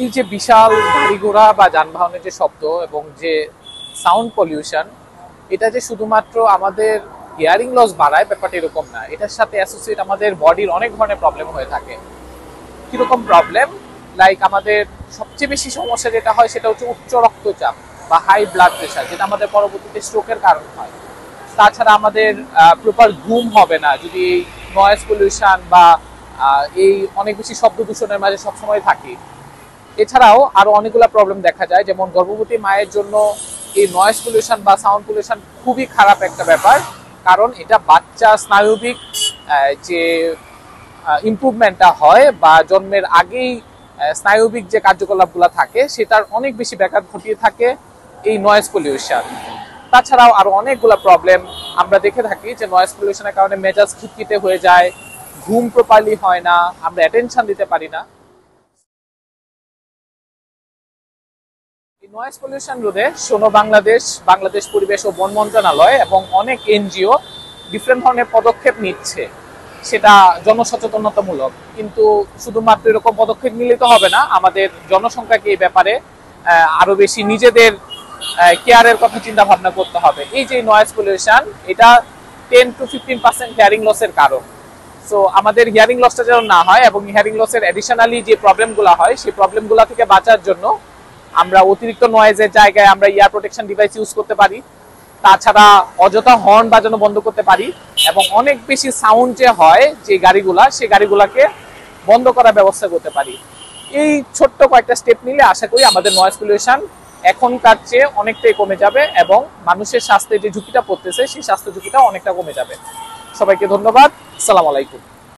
এই যে বিশাল গাড়ি ঘোড়া বা যানবাহনের যে শব্দ এবং যে সাউন্ড পলিউশন, এটা যে শুধুমাত্র আমাদের হিয়ারিং লস বাড়ায় ব্যাপারটা এরকম না, এটার সাথে অ্যাসোসিয়েট আমাদের বডির অনেক ধরনের প্রবলেম হয়ে থাকে। কিরকম প্রবলেম? লাইক আমাদের সবচেয়ে বেশি সমস্যা যেটা হয় সেটা হচ্ছে উচ্চ রক্তচাপ বা হাই ব্লাড প্রেশার, যেটা আমাদের পরবর্তীতে স্ট্রোকের কারণ হয়। তাছাড়া আমাদের প্রপার ঘুম হবে না যদি এই নয়েজ পলিউশন বা এই অনেক বেশি শব্দ দূষণের মাঝে সবসময় থাকি। এছাড়াও আরো অনেকগুলো প্রবলেম দেখা যায়, যেমন গর্ভবতী মায়ের জন্য এই নয়েজ পলিউশন বা সাউন্ড পলিউশন খুবই খারাপ একটা ব্যাপার, কারণ এটা বাচ্চা স্নায়বিক যে ইমপ্রুভমেন্টটা হয় বা জন্মের আগেই স্নায়বিক যে কার্যকলাপগুলো থাকে সেটার অনেক বেশি ব্যাঘাত ঘটিয়ে থাকে এই নয়েজ পলিউশন। তাছাড়াও আরো অনেকগুলো প্রবলেম আমরা দেখে থাকি যে নয়েজ পলিউশনের কারণে মেজাজ খিটখিটে হয়ে যায়, ঘুম প্রপারলি হয় না, আমরা অ্যাটেনশন দিতে পারি না। নয়েজ পলিউশন রোধে শোনো বাংলাদেশ, বাংলাদেশ পরিবেশ ও বন মন্ত্রণালয় এবং অনেক এনজিও ডিফারেন্ট ধরনের পদক্ষেপ নিচ্ছে, সেটা জনসচেতনতামূলক। কিন্তু শুধুমাত্র এরকম পদক্ষেপ নিলে তো হবে না, আমাদের জনসংখ্যাকে এই ব্যাপারে আরো বেশি নিজেদের কেয়ারের কথা চিন্তা ভাবনা করতে হবে। এই যে নয়েজ পলিউশন, এটা 10 to 15% হিয়ারিং লসের কারণ। সো আমাদের হিয়ারিং লসটা যেন না হয় এবং হিয়ারিং লসের অ্যাডিশনালি যে প্রবলেমগুলো হয় সেই প্রবলেমগুলো থেকে বাঁচার জন্য আমরা অতিরিক্ত নয়েজের জায়গায় আমরা ইয়ার প্রোটেকশন ডিভাইস ইউজ করতে পারি। তাছাড়া অযথা হর্ন বাজানো বন্ধ করতে পারি এবং অনেক বেশি সাউন্ড যে হয় যে গাড়িগুলা, সেই গাড়িগুলাকে বন্ধ করার ব্যবস্থা করতে পারি। এই ছোট্ট কয়েকটা স্টেপ নিলে আশা করি আমাদের নয়েজ পলিউশন এখনকার চেয়ে অনেকটাই কমে যাবে এবং মানুষের স্বাস্থ্যের যে ঝুঁকিটা পড়তেছে সেই স্বাস্থ্য ঝুঁকিটা অনেকটা কমে যাবে। সবাইকে ধন্যবাদ। আসসালামু আলাইকুম।